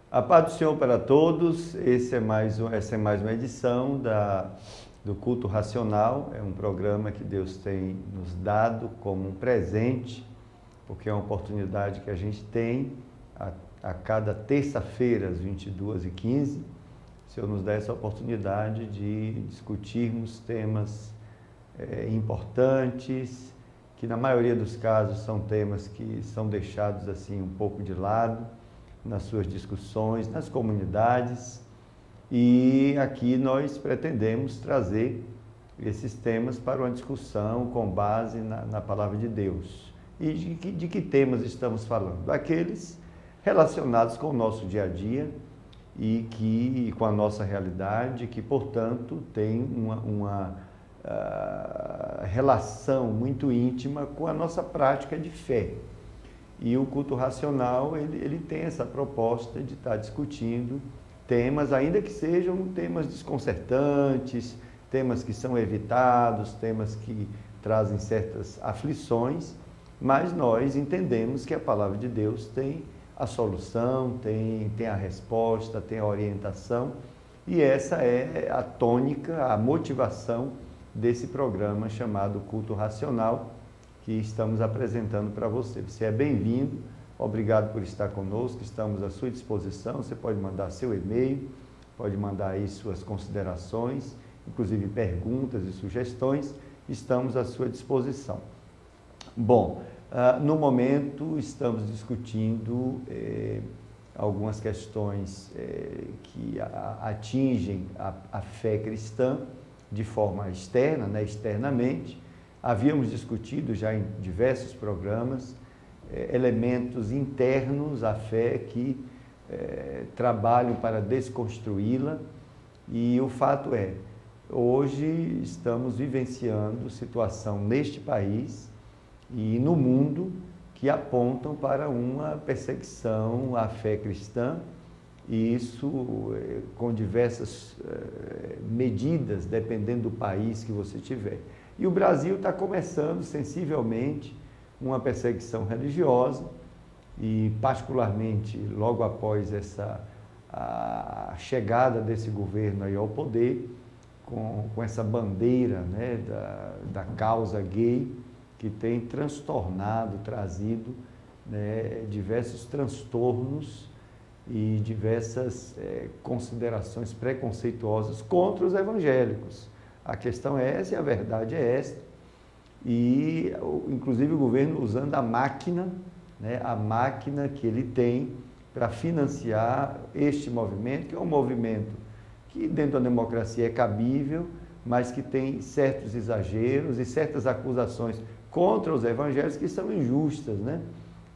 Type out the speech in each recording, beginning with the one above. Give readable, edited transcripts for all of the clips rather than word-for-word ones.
A paz do Senhor para todos. Essa é mais uma edição do Culto Racional. É um programa que Deus tem nos dado como um presente, porque é uma oportunidade que a gente tem a cada terça-feira, às 22h15. O Senhor nos dá essa oportunidade de discutirmos temas importantes, que na maioria dos casos são temas que são deixados assim um pouco de lado nas suas discussões, nas comunidades, e aqui nós pretendemos trazer esses temas para uma discussão com base na palavra de Deus. E de que temas estamos falando? Aqueles relacionados com o nosso dia a dia e com a nossa realidade, que, portanto, tem uma relação muito íntima com a nossa prática de fé. E o culto racional, ele tem essa proposta de estar discutindo temas, ainda que sejam temas desconcertantes, temas que são evitados, temas que trazem certas aflições, mas nós entendemos que a palavra de Deus tem a solução, tem a resposta, tem a orientação, e essa é a tônica, a motivação desse programa chamado Culto Racional, que estamos apresentando para você. Você é bem-vindo, obrigado por estar conosco, estamos à sua disposição. Você pode mandar seu e-mail, pode mandar aí suas considerações, inclusive perguntas e sugestões, estamos à sua disposição. Bom, no momento estamos discutindo algumas questões que atingem a fé cristã de forma externa, externamente. Havíamos discutido já em diversos programas elementos internos à fé que trabalham para desconstruí-la, e o fato é, hoje estamos vivenciando situação neste país e no mundo que apontam para uma perseguição à fé cristã, e isso com diversas medidas, dependendo do país que você tiver. E o Brasil está começando sensivelmente uma perseguição religiosa, e particularmente logo após a chegada desse governo aí ao poder, com essa bandeira da causa gay, que tem transtornado, trazido diversos transtornos e diversas considerações preconceituosas contra os evangélicos. A questão é essa e a verdade é esta. E, inclusive, o governo usando a máquina que ele tem para financiar este movimento, que é um movimento que dentro da democracia é cabível, mas que tem certos exageros e certas acusações contra os evangélicos que são injustas,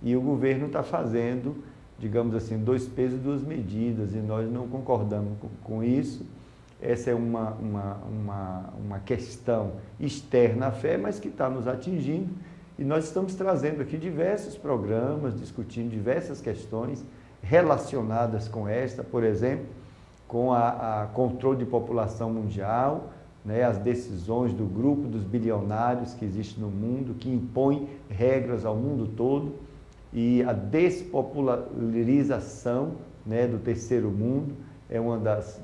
E o governo está fazendo, digamos assim, 2 pesos, 2 medidas, e nós não concordamos com isso. Essa é uma questão externa à fé, mas que está nos atingindo, e nós estamos trazendo aqui diversos programas, discutindo diversas questões relacionadas com esta, por exemplo, com a controle de população mundial, as decisões do grupo dos bilionários que existe no mundo, que impõe regras ao mundo todo, e a despopularização do terceiro mundo, é uma das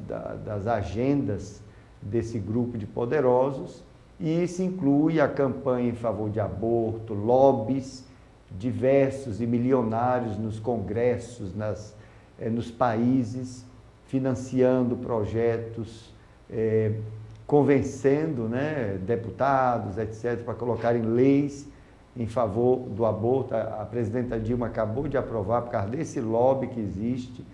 agendas desse grupo de poderosos, e isso inclui a campanha em favor de aborto, lobbies diversos e milionários nos congressos, nos países, financiando projetos, convencendo deputados, etc., para colocarem leis em favor do aborto. A presidenta Dilma acabou de aprovar, por causa desse lobby que existe,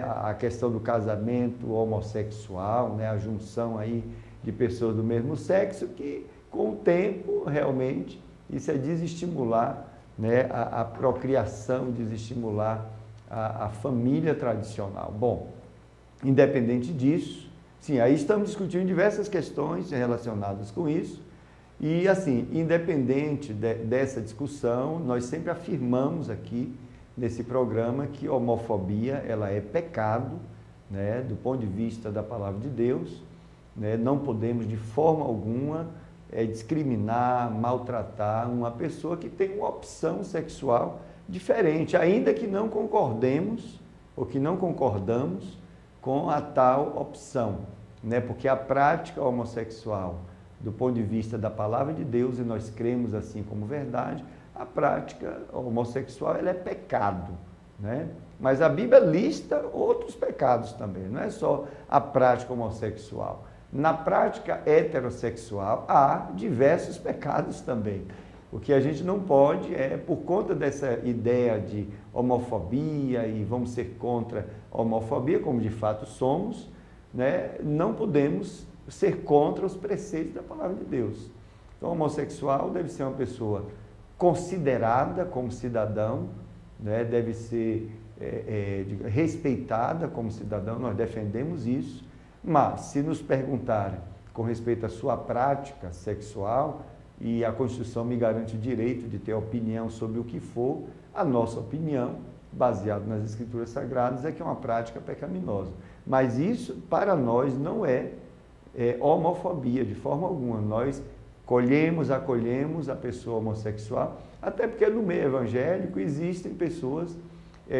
a questão do casamento homossexual, a junção aí de pessoas do mesmo sexo, que com o tempo realmente isso é desestimular a procriação, desestimular a família tradicional. Bom, independente disso, sim, aí estamos discutindo diversas questões relacionadas com isso, e assim, independente dessa discussão, nós sempre afirmamos aqui nesse programa que a homofobia ela é pecado, do ponto de vista da palavra de Deus, não podemos de forma alguma discriminar, maltratar uma pessoa que tem uma opção sexual diferente, ainda que não concordemos ou que não concordamos com a tal opção, né? Porque a prática homossexual, do ponto de vista da palavra de Deus, e nós cremos assim como verdade, a prática homossexual ela é pecado, né? Mas a Bíblia lista outros pecados também, não é só a prática homossexual. Na prática heterossexual há diversos pecados também. O que a gente não pode por conta dessa ideia de homofobia e vamos ser contra a homofobia, como de fato somos, né? Não podemos ser contra os preceitos da palavra de Deus. Então, o homossexual deve ser uma pessoa considerada como cidadão, né? Deve ser respeitada como cidadão, nós defendemos isso, mas se nos perguntarem com respeito à sua prática sexual, e a Constituição me garante o direito de ter opinião sobre o que for, a nossa opinião, baseada nas Escrituras Sagradas, é que é uma prática pecaminosa. Mas isso, para nós, não é homofobia, de forma alguma. Nós acolhemos a pessoa homossexual, até porque no meio evangélico existem pessoas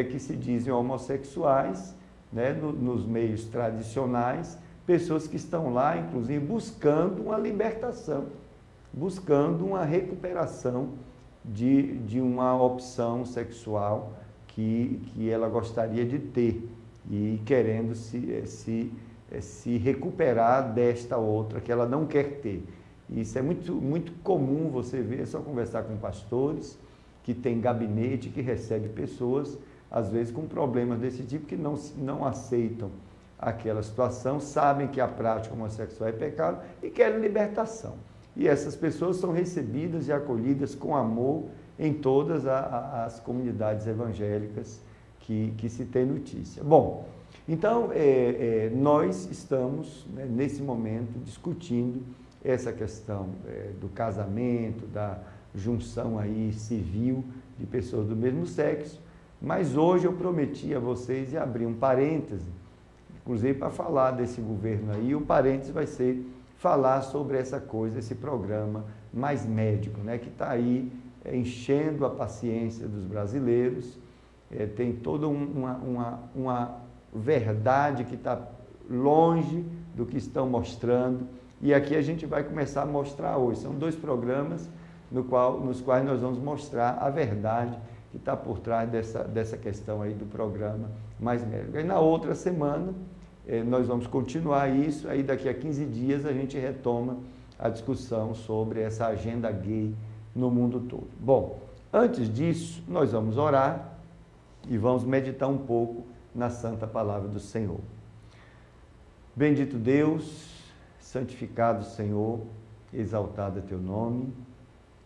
que se dizem homossexuais, né, nos meios tradicionais, pessoas que estão lá, inclusive, buscando uma libertação, buscando uma recuperação de uma opção sexual que ela gostaria de ter e querendo se recuperar desta outra que ela não quer ter. Isso é muito, muito comum você ver, é só conversar com pastores que têm gabinete, que recebem pessoas, às vezes com problemas desse tipo, que não aceitam aquela situação, sabem que a prática homossexual é pecado e querem libertação. E essas pessoas são recebidas e acolhidas com amor em todas as comunidades evangélicas que se tem notícia. Bom, então nós estamos, né, nesse momento discutindo essa questão do casamento, da junção aí civil de pessoas do mesmo sexo, mas hoje eu prometi a vocês e abrir um parêntese, inclusive para falar desse governo aí, o parêntese vai ser falar sobre essa coisa, esse programa Mais Médico, né, que está aí enchendo a paciência dos brasileiros, tem toda uma verdade que está longe do que estão mostrando, e aqui a gente vai começar a mostrar hoje. São 2 programas nos quais nós vamos mostrar a verdade que está por trás dessa questão aí do programa Mais Médico. E na outra semana, nós vamos continuar isso, aí daqui a 15 dias a gente retoma a discussão sobre essa agenda gay no mundo todo. Bom, antes disso, nós vamos orar e vamos meditar um pouco na santa palavra do Senhor. Bendito Deus, santificado Senhor, exaltado é teu nome,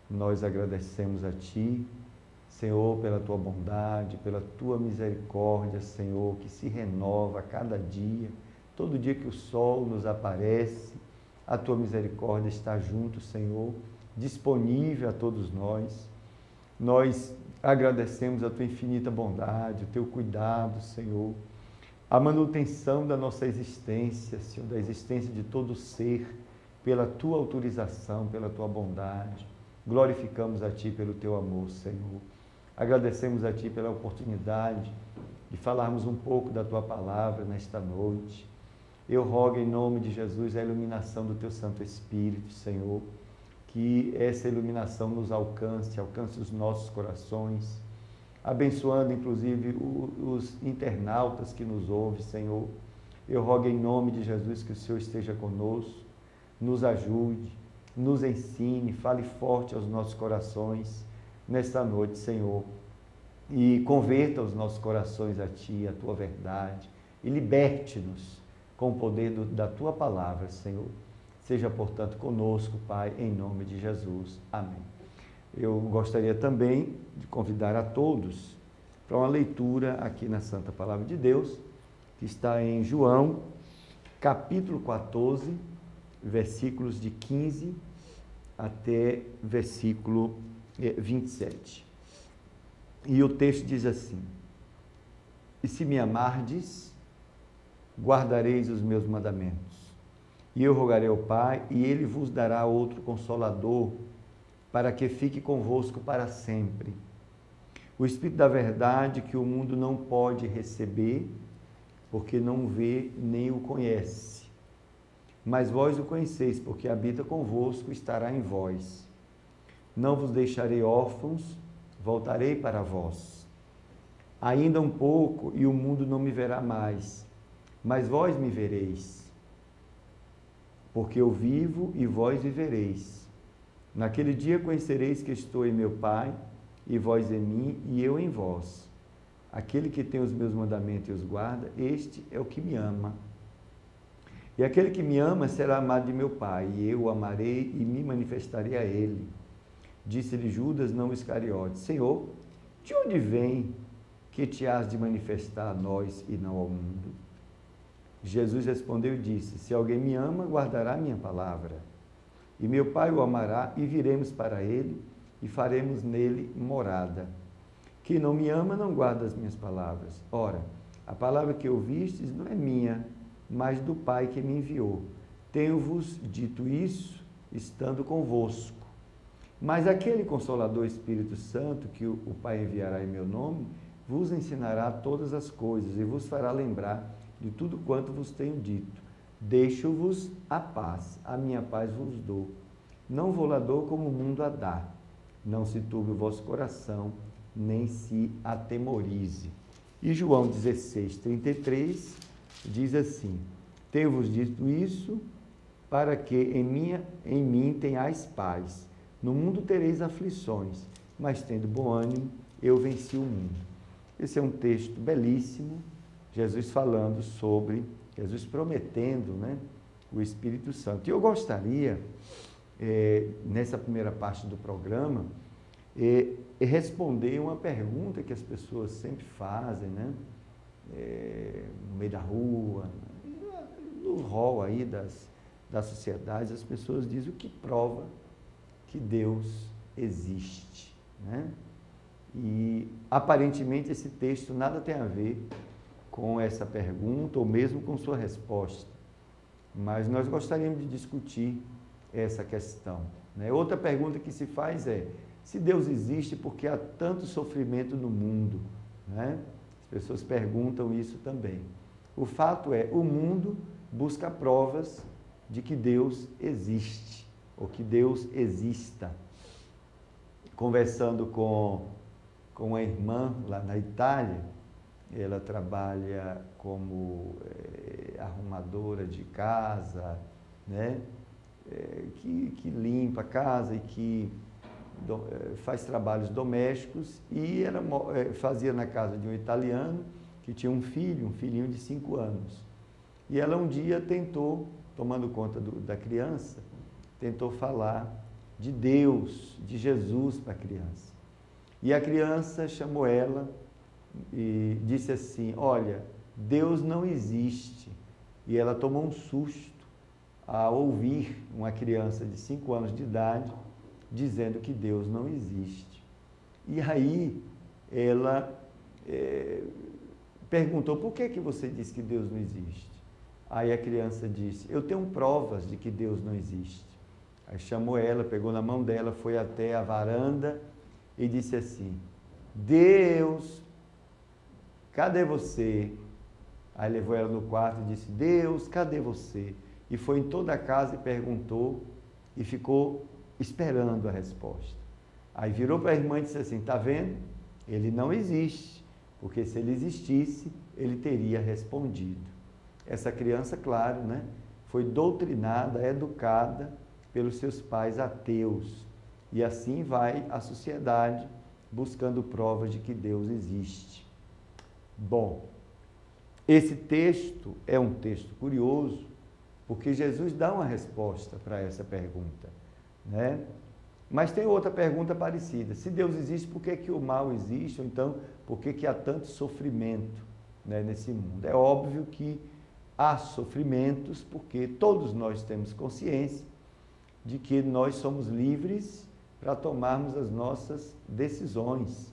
nós agradecemos a ti, Senhor, pela tua bondade, pela tua misericórdia, Senhor, que se renova a cada dia, todo dia que o sol nos aparece, a tua misericórdia está junto, Senhor, disponível a todos nós. Nós agradecemos a tua infinita bondade, o teu cuidado, Senhor, a manutenção da nossa existência, Senhor, da existência de todo ser, pela tua autorização, pela tua bondade. Glorificamos a ti pelo teu amor, Senhor. Agradecemos a ti pela oportunidade de falarmos um pouco da tua palavra nesta noite. Eu rogo em nome de Jesus a iluminação do teu Santo Espírito, Senhor, que essa iluminação nos alcance os nossos corações, abençoando inclusive os internautas que nos ouvem, Senhor. Eu rogo em nome de Jesus que o Senhor esteja conosco, nos ajude, nos ensine, fale forte aos nossos corações nesta noite, Senhor, e converta os nossos corações a Ti, a Tua verdade, e liberte-nos com o poder da Tua palavra, Senhor. Seja, portanto, conosco, Pai, em nome de Jesus. Amém. Eu gostaria também de convidar a todos para uma leitura aqui na Santa Palavra de Deus, que está em João, capítulo 14, versículos de 15 até versículo 27. E o texto diz assim: E se me amardes, guardareis os meus mandamentos. E eu rogarei ao Pai, e Ele vos dará outro Consolador, para que fique convosco para sempre. O Espírito da verdade que o mundo não pode receber, porque não vê nem o conhece. Mas vós o conheceis, porque habita convosco, estará em vós. Não vos deixarei órfãos, voltarei para vós. Ainda um pouco, e o mundo não me verá mais, mas vós me vereis. Porque eu vivo e vós vivereis. Naquele dia conhecereis que estou em meu Pai, e vós em mim, e eu em vós. Aquele que tem os meus mandamentos e os guarda, este é o que me ama. E aquele que me ama será amado de meu Pai, e eu o amarei e me manifestarei a ele. Disse-lhe Judas, não Iscariote: Senhor, de onde vem que te has de manifestar a nós e não ao mundo? Jesus respondeu e disse: Se alguém me ama, guardará a minha palavra. E meu Pai o amará, e viremos para ele, e faremos nele morada. Quem não me ama, não guarda as minhas palavras. Ora, a palavra que ouvistes não é minha, mas do Pai que me enviou. Tenho-vos dito isso, estando convosco. Mas aquele Consolador, Espírito Santo, que o Pai enviará em meu nome, vos ensinará todas as coisas, e vos fará lembrar de tudo quanto vos tenho dito. Deixo-vos a paz, a minha paz vos dou. Não vou lá dou como o mundo a dá. Não se turbe o vosso coração, nem se atemorize. E João 16:33 diz assim: Tenho-vos dito isso, para que em mim tenhais paz. No mundo tereis aflições, mas tendo bom ânimo, eu venci o mundo. Esse é um texto belíssimo, Jesus falando sobre, Jesus prometendo, né, o Espírito Santo. E eu gostaria, nessa primeira parte do programa, responder uma pergunta que as pessoas sempre fazem, né, no meio da rua, no hall aí das sociedades, as pessoas dizem: o que prova que Deus existe, né? E aparentemente esse texto nada tem a ver com essa pergunta ou mesmo com sua resposta, mas nós gostaríamos de discutir essa questão, né? Outra pergunta que se faz é: se Deus existe, por que há tanto sofrimento no mundo, né? As pessoas perguntam isso também. O fato é, o mundo busca provas de que Deus existe, ou que Deus exista. Conversando com uma irmã lá na Itália, ela trabalha como arrumadora de casa, né? Que limpa a casa e que faz trabalhos domésticos, e ela fazia na casa de um italiano que tinha um filhinho de 5 anos. E ela um dia tentou, tomando conta da criança, tentou falar de Deus, de Jesus para a criança. E a criança chamou ela e disse assim: olha, Deus não existe. E ela tomou um susto ao ouvir uma criança de 5 anos de idade dizendo que Deus não existe. E aí ela perguntou: por que você disse que Deus não existe? Aí a criança disse: eu tenho provas de que Deus não existe. Aí chamou ela, pegou na mão dela, foi até a varanda e disse assim: Deus, cadê você? Aí levou ela no quarto e disse: Deus, cadê você? E foi em toda a casa e perguntou e ficou esperando a resposta. Aí virou para a irmã e disse assim: está vendo? Ele não existe, porque se ele existisse, ele teria respondido. Essa criança, claro, né, foi doutrinada, educada pelos seus pais ateus. E assim vai a sociedade buscando provas de que Deus existe. Bom, esse texto é um texto curioso, porque Jesus dá uma resposta para essa pergunta, né? Mas tem outra pergunta parecida: se Deus existe, por que o mal existe? Ou então, por que há tanto sofrimento, né, nesse mundo? É óbvio que há sofrimentos, porque todos nós temos consciência de que nós somos livres para tomarmos as nossas decisões.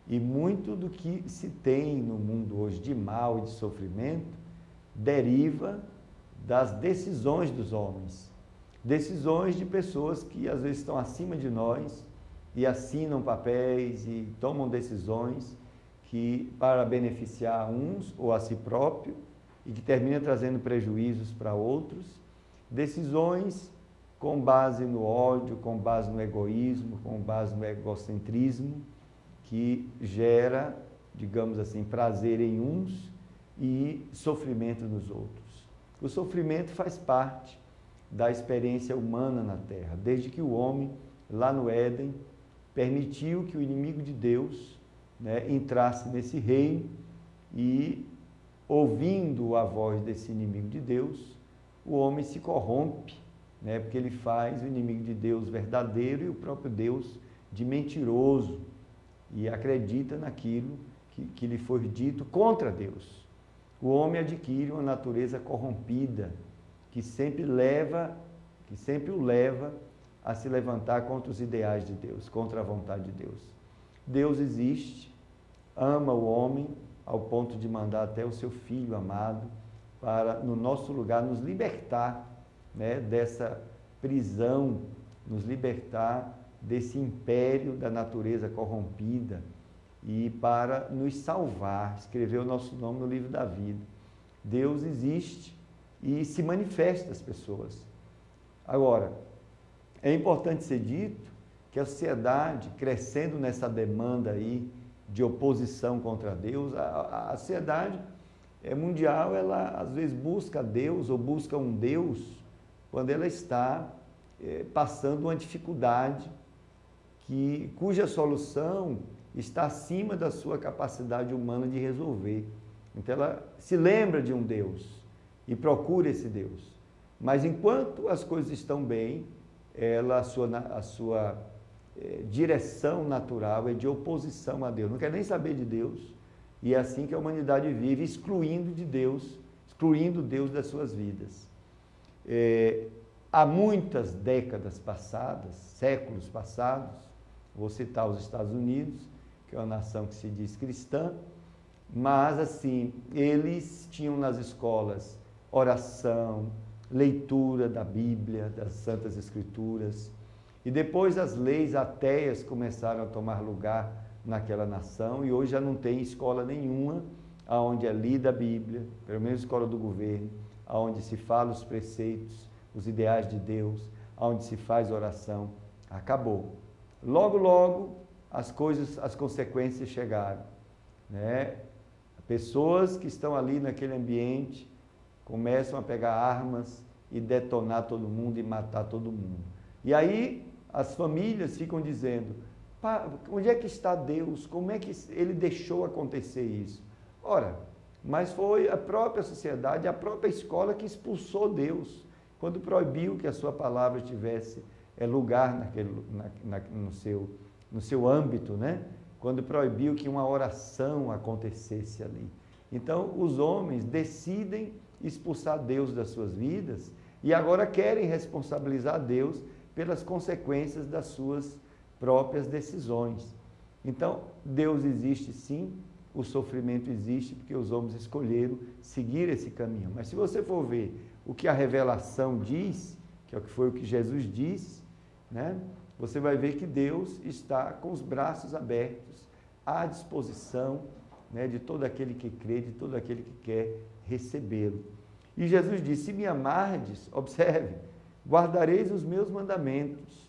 E muito do que se tem no mundo hoje de mal e de sofrimento deriva das decisões dos homens. Decisões de pessoas que às vezes estão acima de nós, e assinam papéis e tomam decisões que para beneficiar uns ou a si próprio e que termina trazendo prejuízos para outros, decisões com base no ódio, com base no egoísmo, com base no egocentrismo, que gera, digamos assim, prazer em uns e sofrimento nos outros. O sofrimento faz parte da experiência humana na Terra, desde que o homem, lá no Éden, permitiu que o inimigo de Deus, né, entrasse nesse reino e, ouvindo a voz desse inimigo de Deus, o homem se corrompe, né, porque ele faz o inimigo de Deus verdadeiro e o próprio Deus de mentiroso e acredita naquilo que lhe foi dito contra Deus. O homem adquire uma natureza corrompida que sempre o leva a se levantar contra os ideais de Deus, contra a vontade de Deus. Deus existe, ama o homem ao ponto de mandar até o seu Filho amado para, no nosso lugar, nos libertar, né, dessa prisão, nos libertar desse império da natureza corrompida e para nos salvar, escrever o nosso nome no livro da vida. Deus existe e se manifesta às pessoas. Agora, é importante ser dito que a sociedade, crescendo nessa demanda aí de oposição contra Deus, a sociedade mundial, ela às vezes busca Deus ou busca um Deus quando ela está passando uma dificuldade cuja solução está acima da sua capacidade humana de resolver. Então ela se lembra de um Deus e procura esse Deus. Mas enquanto as coisas estão bem, a sua direção natural é de oposição a Deus. Não quer nem saber de Deus. E é assim que a humanidade vive, excluindo Deus das suas vidas. Há muitas décadas passadas, séculos passados, vou citar os Estados Unidos, que é uma nação que se diz cristã, mas assim, eles tinham nas escolas oração, leitura da Bíblia, das Santas Escrituras, e depois as leis ateias começaram a tomar lugar naquela nação, e hoje já não tem escola nenhuma onde é lida a Bíblia, pelo menos escola do governo, onde se fala os preceitos, os ideais de Deus, onde se faz oração. Acabou. Logo, logo, as consequências chegaram, né? Pessoas que estão ali naquele ambiente começam a pegar armas e detonar todo mundo e matar todo mundo. E aí as famílias ficam dizendo, onde é que está Deus? Como é que ele deixou acontecer isso? Ora, mas foi a própria sociedade, a própria escola que expulsou Deus, quando proibiu que a sua palavra tivesse lugar no seu âmbito, né? Quando proibiu que uma oração acontecesse ali. Então, os homens decidem expulsar Deus das suas vidas e agora querem responsabilizar Deus pelas consequências das suas próprias decisões. Então, Deus existe sim, o sofrimento existe porque os homens escolheram seguir esse caminho. Mas se você for ver o que a revelação diz, que foi o que Jesus disse, né? Você vai ver que Deus está com os braços abertos à disposição, né, de todo aquele que crê, de todo aquele que quer recebê-lo. E Jesus disse, se me amardes, observe, guardareis os meus mandamentos,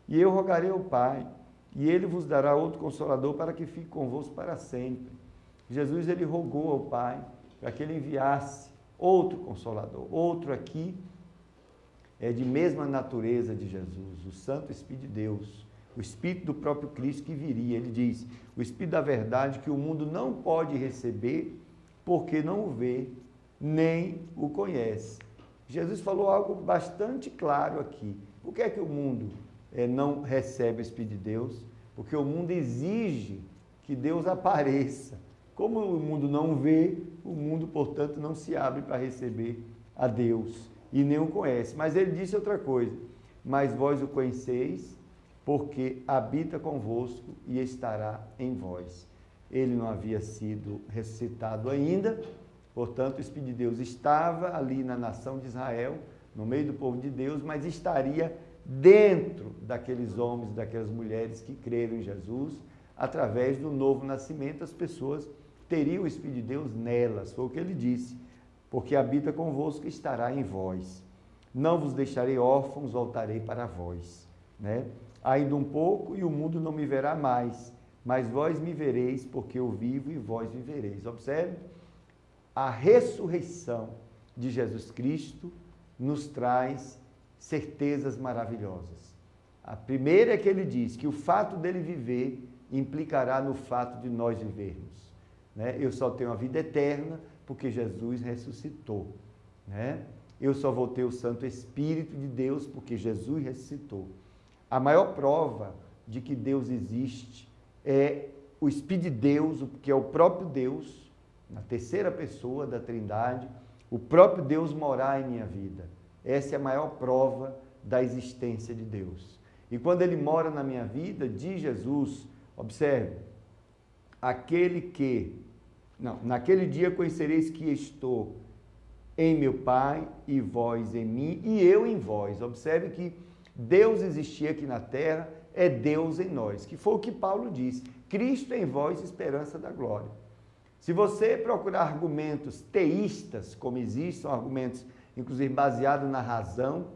e eu rogarei ao Pai, e Ele vos dará outro Consolador para que fique convosco para sempre. Jesus, Ele rogou ao Pai para que Ele enviasse outro Consolador, outro aqui, de mesma natureza de Jesus, o Santo Espírito de Deus, o Espírito do próprio Cristo que viria. Ele diz, o Espírito da verdade que o mundo não pode receber porque não o vê, nem o conhece. Jesus falou algo bastante claro aqui. Por que é que o mundo não recebe o Espírito de Deus? Porque o mundo exige que Deus apareça. Como o mundo não vê, o mundo, portanto, não se abre para receber a Deus e nem o conhece. Mas ele disse outra coisa, mas vós o conheceis, porque habita convosco e estará em vós. Ele não havia sido ressuscitado ainda, portanto o Espírito de Deus estava ali na nação de Israel, no meio do povo de Deus, mas estaria dentro daqueles homens, daquelas mulheres que creram em Jesus, através do novo nascimento, as pessoas teriam o Espírito de Deus nelas, foi o que ele disse, porque habita convosco e estará em vós. Não vos deixarei órfãos, voltarei para vós. Né? Ainda um pouco e o mundo não me verá mais, mas vós me vereis, porque eu vivo e vós vivereis. Observe, a ressurreição de Jesus Cristo nos traz certezas maravilhosas. A primeira é que ele diz que o fato dele viver implicará no fato de nós vivermos. Né? Eu só tenho a vida eterna porque Jesus ressuscitou. Né? Eu só vou ter o Santo Espírito de Deus porque Jesus ressuscitou. A maior prova de que Deus existe é o Espírito de Deus, que é o próprio Deus, na terceira pessoa da Trindade, o próprio Deus morar em minha vida. Essa é a maior prova da existência de Deus. E quando Ele mora na minha vida, diz Jesus, observe, naquele dia conhecereis que estou em meu Pai e vós em mim e eu em vós. Observe que Deus existia aqui na terra, é Deus em nós, que foi o que Paulo disse, Cristo em vós, esperança da glória. Se você procurar argumentos teístas, como existem, são argumentos inclusive baseados na razão,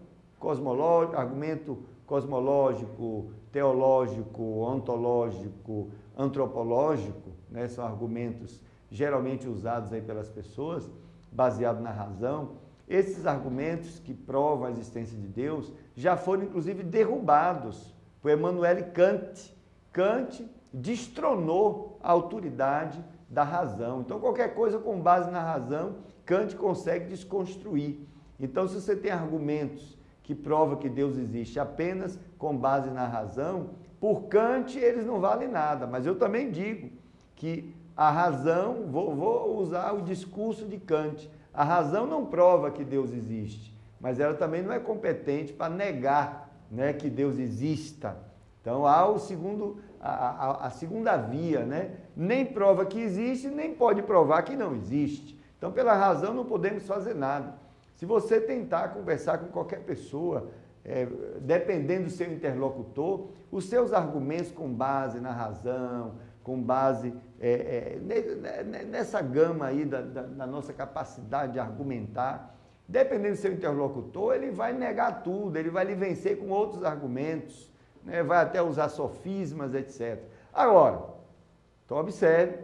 argumento cosmológico, teológico, ontológico, antropológico, né? São argumentos geralmente usados aí pelas pessoas, baseados na razão. Esses argumentos que provam a existência de Deus já foram inclusive derrubados por Emmanuel Kant. Kant destronou a autoridade da razão. Então, qualquer coisa com base na razão, Kant consegue desconstruir. Então, se você tem argumentos que provam que Deus existe apenas com base na razão, por Kant eles não valem nada. Mas eu também digo que a razão, vou usar o discurso de Kant, a razão não prova que Deus existe, mas ela também não é competente para negar, né, que Deus exista. Então, há a segunda via, né? Nem prova que existe, nem pode provar que não existe. Então, pela razão, não podemos fazer nada. Se você tentar conversar com qualquer pessoa, dependendo do seu interlocutor, os seus argumentos com base na razão, com base nessa gama aí da nossa capacidade de argumentar, dependendo do seu interlocutor, ele vai negar tudo, ele vai lhe vencer com outros argumentos, né? Vai até usar sofismas, etc. Agora, então observe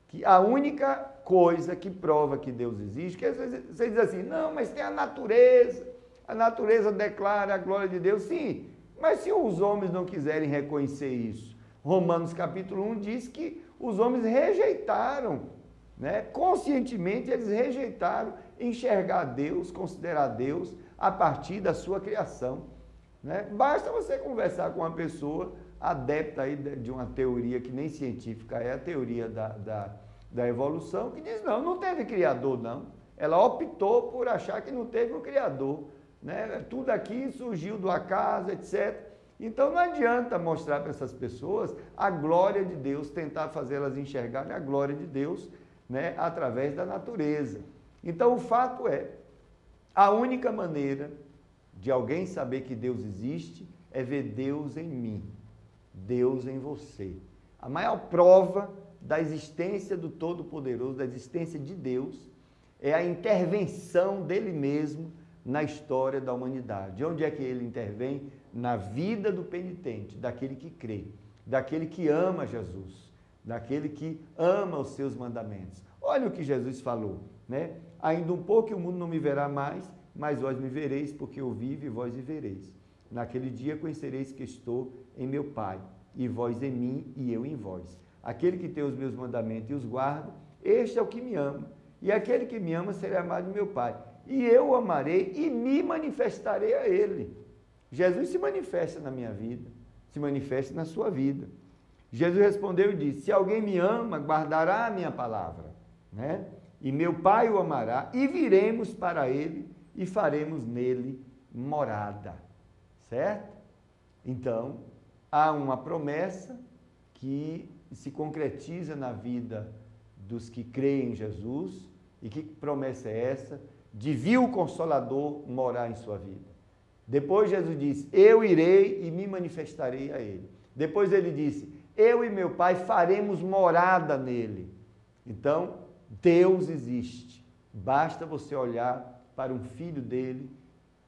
que a única coisa que prova que Deus existe, que às vezes você diz assim, não, mas tem a natureza declara a glória de Deus, sim, mas se os homens não quiserem reconhecer isso, Romanos capítulo 1 diz que os homens rejeitaram, né? Conscientemente eles rejeitaram enxergar Deus, considerar Deus a partir da sua criação. Né? Basta você conversar com uma pessoa adepta aí de uma teoria que nem científica é, a teoria da evolução, que diz, não teve criador, não. Ela optou por achar que não teve um criador. Né? Tudo aqui surgiu do acaso, etc. Então não adianta mostrar para essas pessoas a glória de Deus, tentar fazê-las enxergarem a glória de Deus, né, através da natureza. Então o fato é, a única maneira de alguém saber que Deus existe é ver Deus em mim, Deus em você. A maior prova da existência do Todo-Poderoso, da existência de Deus, é a intervenção dele mesmo na história da humanidade. Onde é que ele intervém? Na vida do penitente, daquele que crê, daquele que ama Jesus, daquele que ama os seus mandamentos. Olha o que Jesus falou, né? Ainda um pouco e o mundo não me verá mais, mas vós me vereis, porque eu vivo e vós vivereis. Naquele dia conhecereis que estou em meu Pai, e vós em mim e eu em vós. Aquele que tem os meus mandamentos e os guarda, este é o que me ama. E aquele que me ama será amado de meu Pai. E eu o amarei e me manifestarei a ele. Jesus se manifesta na minha vida, se manifesta na sua vida. Jesus respondeu e disse, se alguém me ama, guardará a minha palavra, né? E meu Pai o amará, e viremos para ele e faremos nele morada, certo? Então, há uma promessa que se concretiza na vida dos que creem em Jesus. E que promessa é essa? De vir o Consolador morar em sua vida. Depois Jesus disse, eu irei e me manifestarei a ele. Depois ele disse, eu e meu Pai faremos morada nele. Então, Deus existe. Basta você olhar para um filho dele,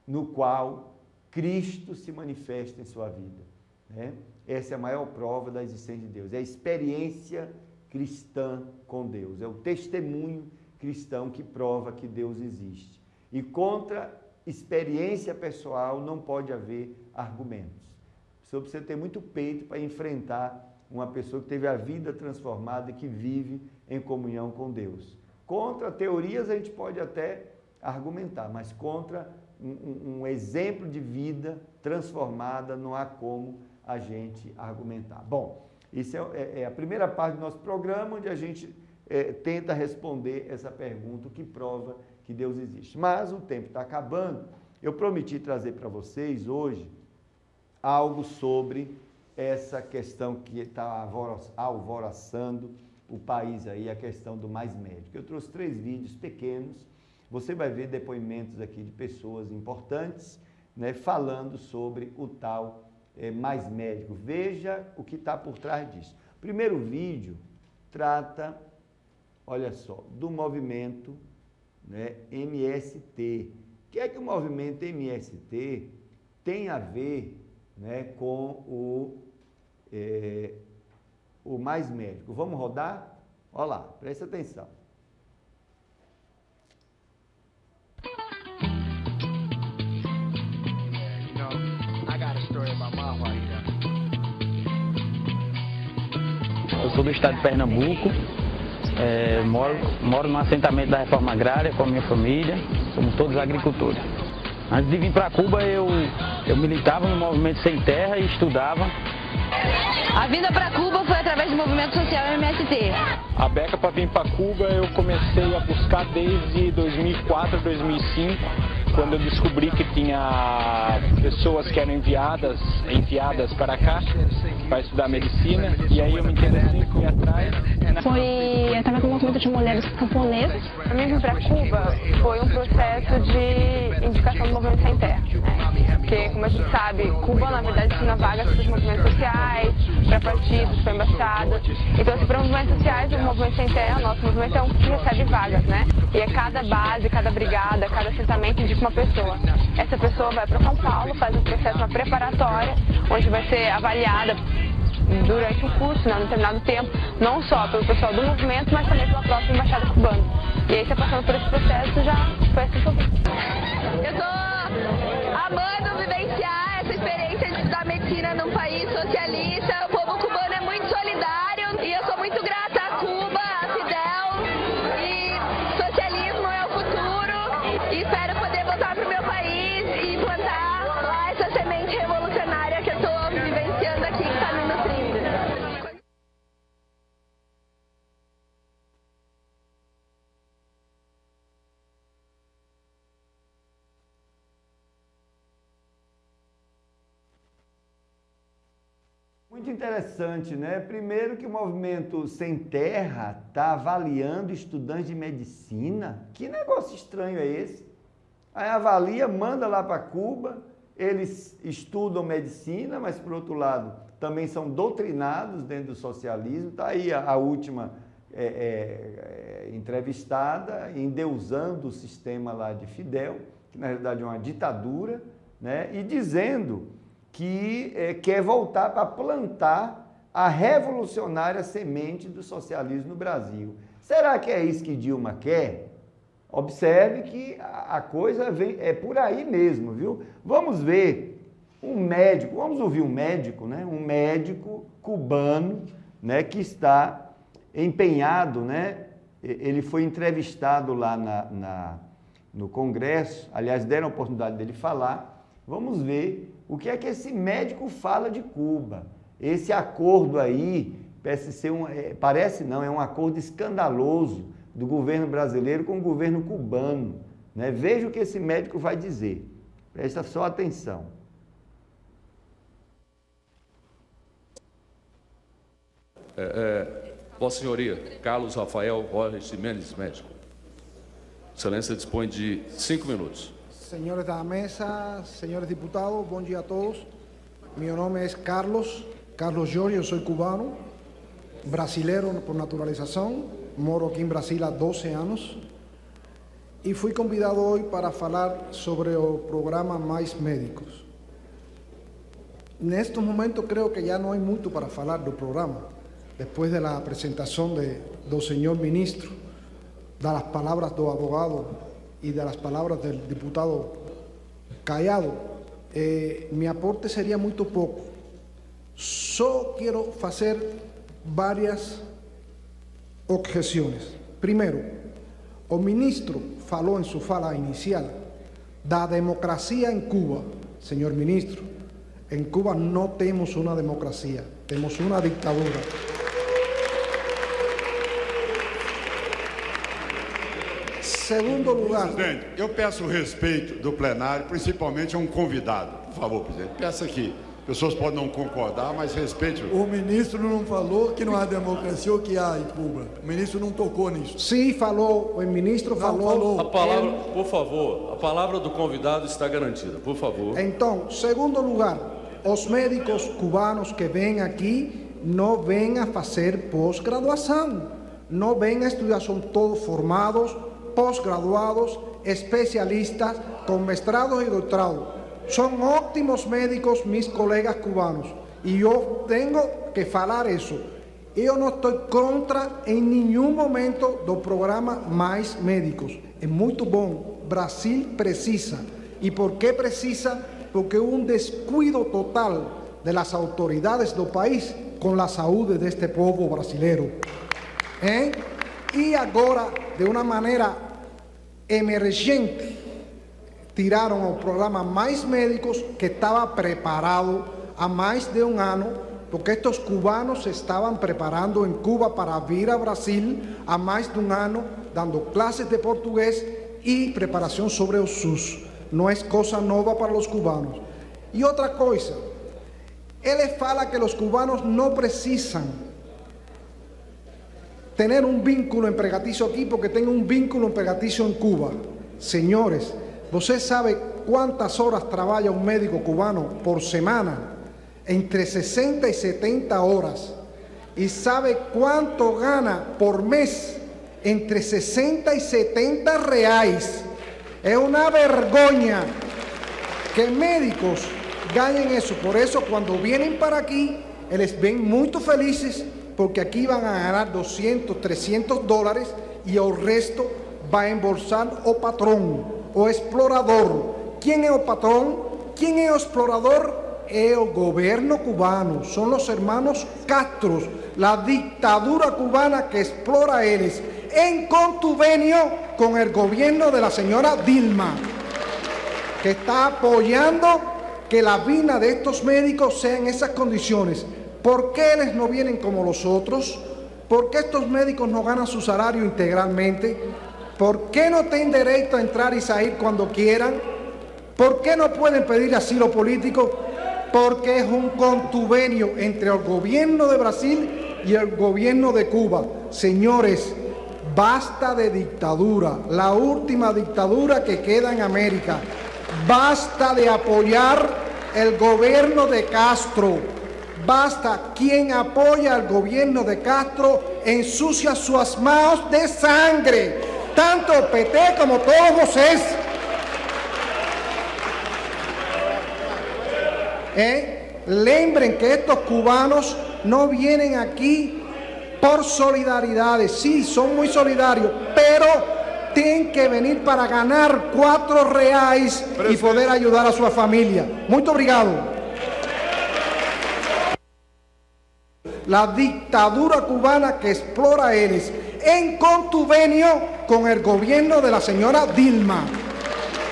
no qual Cristo se manifesta em sua vida. Né? Essa é a maior prova da existência de Deus. É a experiência cristã com Deus. É o testemunho cristão que prova que Deus existe. E contra experiência pessoal não pode haver argumentos. Você precisa ter muito peito para enfrentar uma pessoa que teve a vida transformada e que vive em comunhão com Deus. Contra teorias a gente pode até argumentar, mas contra um exemplo de vida transformada não há como a gente argumentar. Bom, isso é a primeira parte do nosso programa, onde a gente tenta responder essa pergunta, o que prova que Deus existe. Mas o tempo está acabando. Eu prometi trazer para vocês hoje algo sobre essa questão que está alvoroçando o país aí, a questão do Mais Médico. Eu trouxe 3 vídeos pequenos, você vai ver depoimentos aqui de pessoas importantes, né, falando sobre o tal Mais Médico. Veja o que está por trás disso. O primeiro vídeo trata, olha só, do movimento, né, MST. O que é que o movimento MST tem a ver, né, com o Mais Médico? Vamos rodar? Olha lá, presta atenção. Eu sou do estado de Pernambuco, moro no assentamento da Reforma Agrária com a minha família, somos todos agricultores. Antes de vir para Cuba, eu militava no Movimento Sem Terra e estudava. A vinda para Cuba foi através do movimento social MST. A beca para vir para Cuba eu comecei a buscar desde 2004, 2005, quando eu descobri que tinha pessoas que eram enviadas para cá para estudar medicina, e aí eu me interessei, fui atrás. Foi através do movimento de mulheres camponesas. Para mim vir para Cuba foi um processo de indicação do movimento Sem Terra, né? Porque, como a gente sabe, Cuba na verdade tinha vagas para os movimentos sociais, para partidos, para embaixadas. Então, assim, para movimentos sociais, o movimento Sem Terra, o nosso movimento é um que recebe vagas, né? E é cada base, cada brigada, cada assentamento indica uma pessoa. Essa pessoa vai para São Paulo, faz um processo, uma preparatória, onde vai ser avaliada durante o curso, né, num determinado tempo, não só pelo pessoal do movimento, mas também pela própria embaixada cubana. E aí, você passando por esse processo, já foi assim que eu vi. Eu tô amando vivenciar essa experiência de estudar medicina num país socialista. O povo cubano é muito solidário e eu sou muito grata a Cuba, a Fidel, e socialismo é o futuro. E espero poder voltar para o meu país e plantar lá essa semente revolucionária que eu estou vivenciando aqui, que está me nutrindo. Muito interessante, né? Primeiro que o movimento Sem Terra está avaliando estudantes de medicina. Que negócio estranho é esse? Aí avalia, manda lá para Cuba, eles estudam medicina, mas por outro lado também são doutrinados dentro do socialismo. Está aí a última entrevistada, endeusando o sistema lá de Fidel, que na realidade é uma ditadura, né? E dizendo que quer voltar para plantar a revolucionária semente do socialismo no Brasil. Será que é isso que Dilma quer? Observe que a coisa é por aí mesmo, viu? Vamos ver um médico, vamos ouvir um médico, né? Um médico cubano, né? Que está empenhado, né? Ele foi entrevistado lá no Congresso, aliás, deram a oportunidade dele falar. Vamos ver o que é que esse médico fala de Cuba. Esse acordo aí é um acordo escandaloso do governo brasileiro com o governo cubano, né? Veja o que esse médico vai dizer. Presta só atenção. Vossa Senhoria, Carlos Rafael Borges Mendes, médico. Excelência dispõe de 5 minutos. Senhores da mesa, senhores diputados, bom dia a todos. Meu nome é Carlos Jorge, eu sou cubano, brasileiro por naturalização, moro aqui em Brasília há 12 anos e fui convidado hoje para falar sobre o programa Mais Médicos. Neste momento creio que já não há muito para falar do programa, depois da apresentação do senhor ministro, das palavras do advogado e das palavras do deputado Caiado, meu aporte seria muito pouco. Só quero fazer várias objeções. Primeiro, o ministro falou em sua fala inicial da democracia em Cuba. Senhor ministro, em Cuba não temos uma democracia, temos uma ditadura. Segundo lugar... Presidente, eu peço o respeito do plenário, principalmente a um convidado. Por favor, presidente, peço aqui. Pessoas podem não concordar, mas respeite. O ministro não falou que não há democracia ou que há em Cuba. O ministro não tocou nisso. Sim, falou. O ministro falou. A palavra, por favor, a palavra do convidado está garantida, por favor. Então, segundo lugar, os médicos cubanos que vêm aqui não vêm a fazer pós-graduação. Não vêm a estudar, são todos formados, pós-graduados, especialistas, com mestrados e doutorados. São ótimos médicos, mis colegas cubanos. E eu tenho que falar isso. Eu não estou contra em nenhum momento do programa Mais Médicos. É muito bom. Brasil precisa. E por que precisa? Porque houve um descuido total das autoridades do país com a saúde deste povo brasileiro. E agora, de uma maneira emergente, tiraram o programa Mais Médicos, que estava preparado há mais de um ano, porque estes cubanos se estavam preparando em Cuba para vir a Brasil há mais de um ano, dando classes de português e preparação sobre o SUS. Não é coisa nova para os cubanos. E outra coisa, ele fala que os cubanos não precisam ter um vínculo empregatício aqui, porque tem um vínculo empregatício em Cuba. Senhores, você sabe quantas horas trabalha um médico cubano por semana? Entre 60 e 70 horas. E sabe quanto gana por mês? Entre 60 e 70 reais. É uma vergonha que médicos ganhem isso. Por isso, quando vêm para aqui, eles vêm muito felizes, porque aqui vão a ganhar 200, 300 dólares e o resto vai embolsar o patrão. O explorador. Quem é o patrão? Quem é o explorador? É o governo cubano. São os hermanos Castro, a ditadura cubana que explora eles, em contubernio com o governo da senhora Dilma, que está apoiando que a vida de estos médicos sea en esas condiciones. ¿Por qué ellos no vienen como los otros? ¿Por qué estos médicos no ganan su salario integralmente? ¿Por qué no tienen derecho a entrar y salir cuando quieran? ¿Por qué no pueden pedir asilo político? Porque es un contubernio entre el gobierno de Brasil y el gobierno de Cuba. Señores, basta de dictadura, la última dictadura que queda en América. Basta de apoyar el gobierno de Castro. Basta. Quien apoya al gobierno de Castro ensucia sus manos de sangre. Tanto el PT como todos vocês. Lembren que estos cubanos no vienen aquí por solidaridad. Sí, son muy solidarios, pero tienen que venir para ganar 4 reais y poder ayudar a su familia. Muito obrigado. La dictadura cubana que explora a ellos en contubernio con el gobierno de la señora Dilma.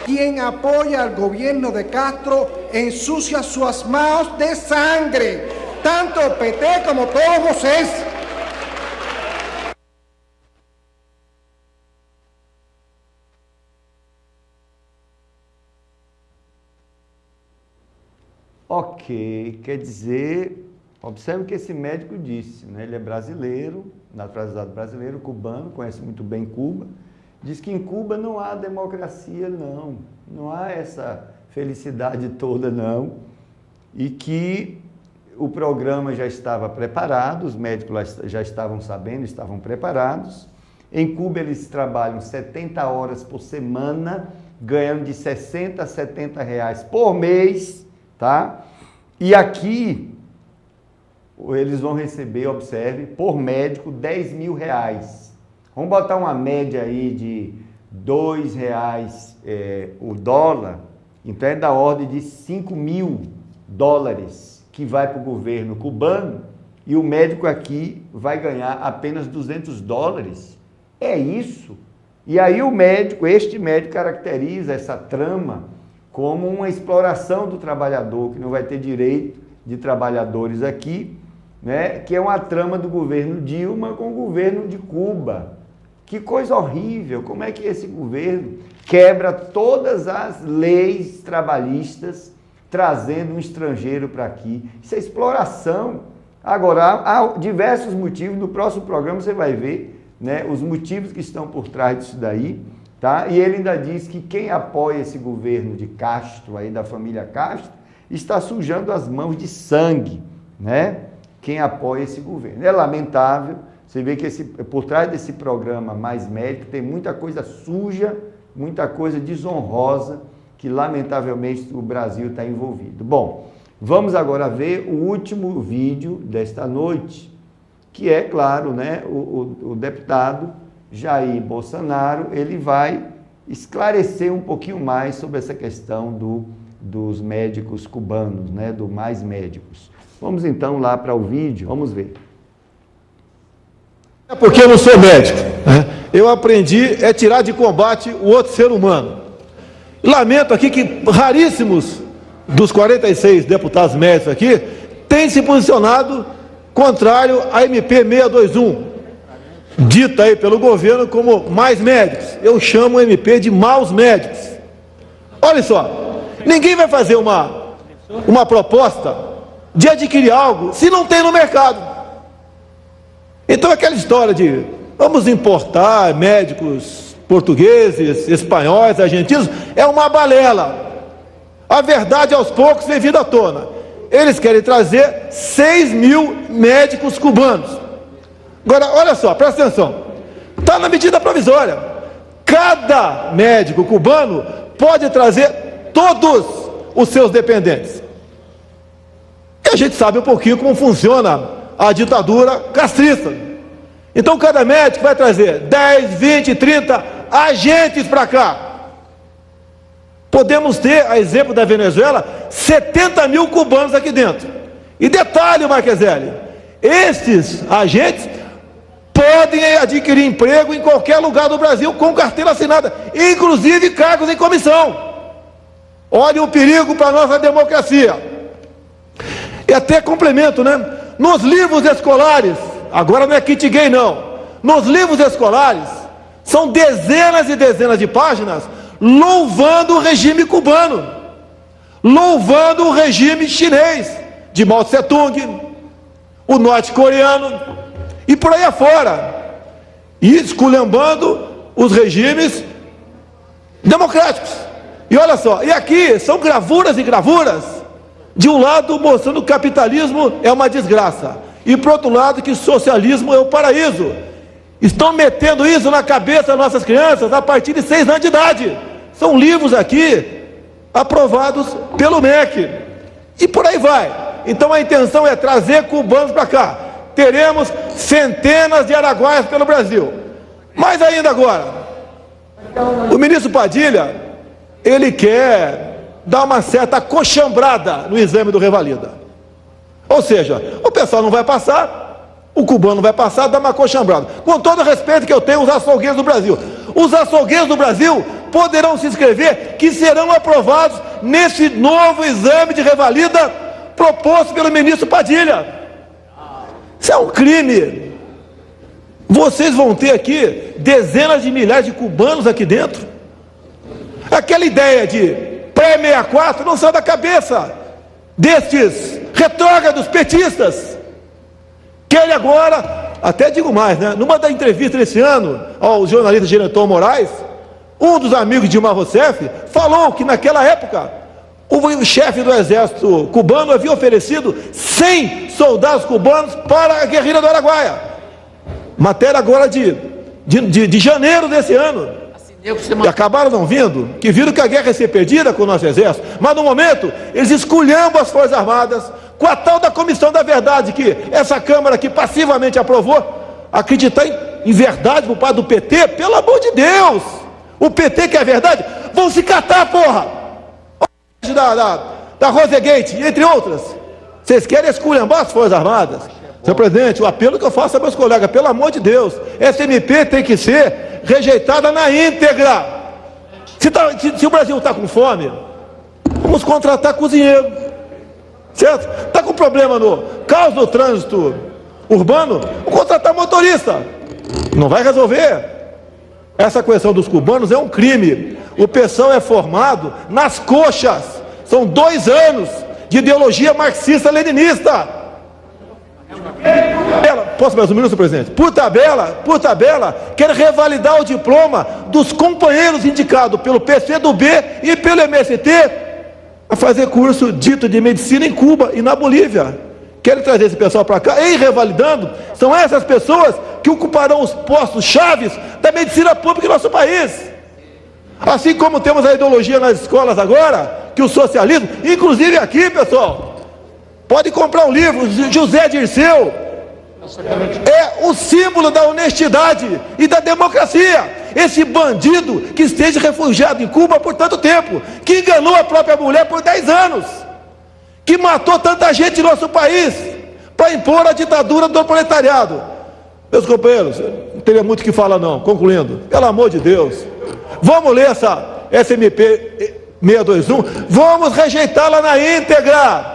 Quien apoya al gobierno de Castro ensucia sus manos de sangre, tanto el PT como todos vocês. Ok, quer dizer, observe o que esse médico disse, né? Ele é brasileiro, naturalizado brasileiro, cubano, conhece muito bem Cuba, diz que em Cuba não há democracia, não há essa felicidade toda, não, e que o programa já estava preparado, os médicos já estavam sabendo, estavam preparados. Em Cuba eles trabalham 70 horas por semana, ganhando de 60 a 70 reais por mês, tá? E aqui eles vão receber, observe, por médico 10 mil reais. Vamos botar uma média aí de R$2 o dólar, então é da ordem de 5 mil dólares que vai para o governo cubano, e o médico aqui vai ganhar apenas 200 dólares. É isso. E aí este médico caracteriza essa trama como uma exploração do trabalhador, que não vai ter direito de trabalhadores aqui, né? Que é uma trama do governo Dilma com o governo de Cuba. Que coisa horrível! Como é que esse governo quebra todas as leis trabalhistas, trazendo um estrangeiro para aqui? Isso é exploração. Agora, há diversos motivos, no próximo programa você vai ver, né, os motivos que estão por trás disso daí, tá? E ele ainda diz que quem apoia esse governo de Castro, aí da família Castro, está sujando as mãos de sangue, né? Quem apoia esse governo. É lamentável, você vê que por trás desse programa Mais Médico tem muita coisa suja, muita coisa desonrosa, que lamentavelmente o Brasil está envolvido. Bom, vamos agora ver o último vídeo desta noite, que é, claro, né, o deputado Jair Bolsonaro, ele vai esclarecer um pouquinho mais sobre essa questão dos médicos cubanos, né, do Mais Médicos. Vamos então lá para o vídeo, vamos ver. É porque eu não sou médico, né? Eu aprendi tirar de combate o outro ser humano. Lamento aqui que raríssimos dos 46 deputados médicos aqui têm se posicionado contrário à MP 621, dita aí pelo governo como Mais Médicos. Eu chamo o MP de Maus Médicos. Olha só, ninguém vai fazer uma proposta de adquirir algo se não tem no mercado. Então aquela história de vamos importar médicos portugueses, espanhóis, argentinos, é uma balela. A verdade aos poucos vem vindo à tona. Eles querem trazer 6 mil médicos cubanos. Agora, olha só, presta atenção. Está na medida provisória. Cada médico cubano pode trazer todos os seus dependentes. E a gente sabe um pouquinho como funciona a ditadura castrista. Então cada médico vai trazer 10, 20, 30 agentes para cá. Podemos ter, a exemplo da Venezuela, 70 mil cubanos aqui dentro. E detalhe, Marqueselli, esses agentes podem adquirir emprego em qualquer lugar do Brasil com carteira assinada, inclusive cargos em comissão. Olha o perigo para a nossa democracia. E até complemento, né? Nos livros escolares, agora não é kit gay não, nos livros escolares, são dezenas e dezenas de páginas louvando o regime cubano, louvando o regime chinês, de Mao Tse-tung, o norte-coreano, e por aí afora, e esculhambando os regimes democráticos. E olha só, e aqui são gravuras e gravuras, de um lado mostrando que o capitalismo é uma desgraça, e por outro lado que o socialismo é o paraíso. Estão metendo isso na cabeça das nossas crianças a partir de 6 anos de idade. São livros aqui aprovados pelo MEC, e por aí vai. Então a intenção é trazer cubanos para cá. Teremos centenas de araguaias pelo Brasil. Mais ainda agora, o ministro Padilha, ele quer dar uma certa coxambrada no exame do Revalida. Ou seja, o pessoal não vai passar, o cubano não vai passar, dá uma coxambrada. Com todo o respeito que eu tenho aos açougueiros do Brasil. Os açougueiros do Brasil poderão se inscrever, que serão aprovados nesse novo exame de Revalida proposto pelo ministro Padilha. Isso é um crime. Vocês vão ter aqui dezenas de milhares de cubanos aqui dentro. Aquela ideia de pré-64 não sai da cabeça destes retrógrados petistas. Querem agora até digo mais, né? Numa da entrevista desse ano ao jornalista Gereton Moraes, um dos amigos de Dilma Rousseff falou que naquela época o chefe do exército cubano havia oferecido 100 soldados cubanos para a guerrilha do Araguaia. Matéria agora de janeiro desse ano. E acabaram não vindo, que viram que a guerra ia ser perdida com o nosso exército, mas no momento eles esculhambam as Forças Armadas com a tal da Comissão da Verdade, que essa Câmara que passivamente aprovou. Acreditar em verdade por parte do PT, pelo amor de Deus, o PT que é verdade, vão se catar, porra, da Rosegate, entre outras. Vocês querem esculhambar as Forças Armadas? Senhor presidente, o apelo que eu faço a meus colegas, pelo amor de Deus, essa MP tem que ser rejeitada na íntegra. Se o Brasil está com fome, vamos contratar cozinheiro, certo? Está com problema no caos do trânsito urbano, vamos contratar motorista. Não vai resolver. Essa questão dos cubanos é um crime. O pessoal é formado nas coxas. São 2 anos de ideologia marxista-leninista. Posso mais um minuto, senhor presidente? Por tabela, quer revalidar o diploma dos companheiros indicados pelo PCdoB e pelo MST a fazer curso dito de medicina em Cuba e na Bolívia. Querem trazer esse pessoal para cá, e revalidando, são essas pessoas que ocuparão os postos chaves da medicina pública em nosso país. Assim como temos a ideologia nas escolas agora, que o socialismo, inclusive aqui, pessoal, pode comprar um livro, José Dirceu, é o símbolo da honestidade e da democracia. Esse bandido que esteja refugiado em Cuba por tanto tempo, que enganou a própria mulher por 10 anos, que matou tanta gente em nosso país, para impor a ditadura do proletariado. Meus companheiros, não teria muito o que falar não, concluindo, pelo amor de Deus, vamos ler essa SMP 621, vamos rejeitá-la na íntegra.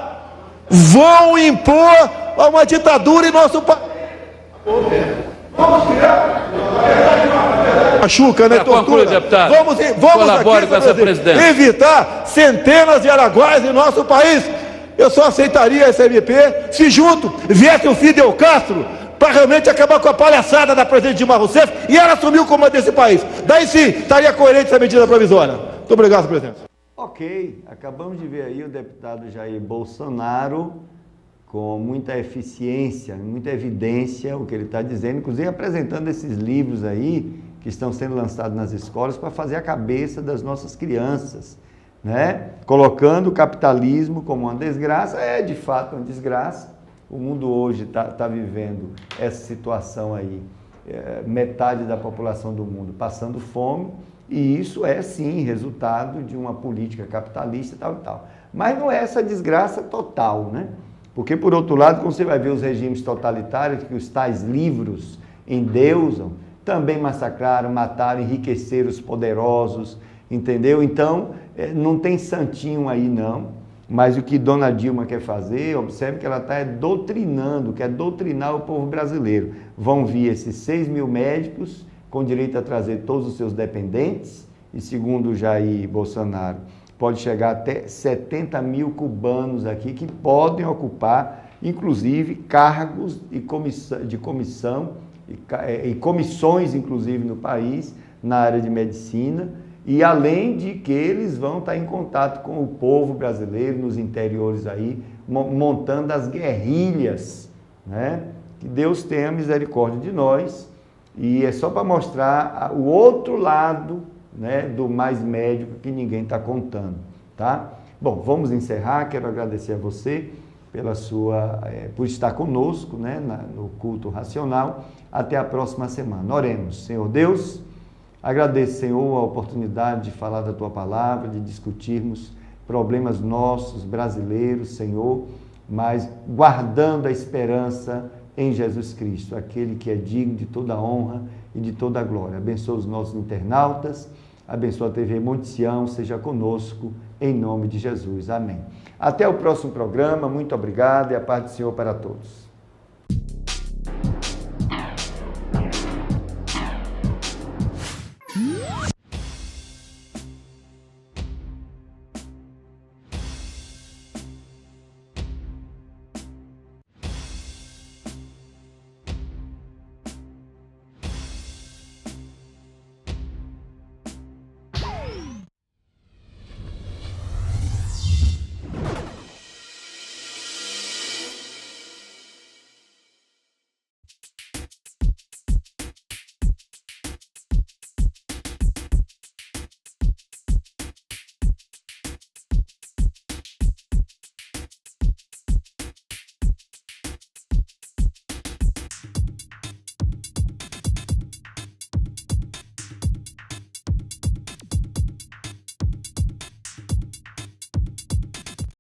Vão impor uma ditadura em nosso país. Vamos criar machuca, né? Tortura. Vamos colabore com essa presidência. Evitar centenas de araguaias em nosso país. Eu só aceitaria essa MP se junto viesse o Fidel Castro para realmente acabar com a palhaçada da presidente Dilma Rousseff e ela assumir o comando desse país. Daí sim, estaria coerente essa medida provisória. Muito obrigado, senhor presidente. Ok, acabamos de ver aí o deputado Jair Bolsonaro com muita eficiência, muita evidência o que ele está dizendo, inclusive apresentando esses livros aí que estão sendo lançados nas escolas para fazer a cabeça das nossas crianças, né? Colocando o capitalismo como uma desgraça, é de fato uma desgraça. O mundo hoje está vivendo essa situação aí, metade da população do mundo passando fome, e isso é sim resultado de uma política capitalista e tal e tal. Mas não é essa desgraça total, né? Porque, por outro lado, quando você vai ver os regimes totalitários, que os tais livros endeusam, também massacraram, mataram, enriqueceram os poderosos, entendeu? Então, não tem santinho aí não, mas o que Dona Dilma quer fazer, observe que ela está doutrinando, quer doutrinar o povo brasileiro. Vão vir esses 6 mil médicos com direito a trazer todos os seus dependentes, e segundo Jair Bolsonaro, pode chegar até 70 mil cubanos aqui que podem ocupar, inclusive, cargos de comissão e comissões, inclusive, no país, na área de medicina, e além de que eles vão estar em contato com o povo brasileiro, nos interiores aí, montando as guerrilhas, né? Que Deus tenha misericórdia de nós, e é só para mostrar o outro lado, né, do mais médico que ninguém está contando, tá? Bom, vamos encerrar. Quero agradecer a você por estar conosco, né, no culto racional. Até a próxima semana. Oremos. Senhor Deus, agradeço, Senhor, a oportunidade de falar da Tua palavra, de discutirmos problemas nossos, brasileiros, Senhor, mas guardando a esperança em Jesus Cristo, aquele que é digno de toda a honra e de toda a glória. Abençoa os nossos internautas, abençoa a TV Monte Sião, seja conosco, em nome de Jesus. Amém. Até o próximo programa, muito obrigado e a paz do Senhor para todos.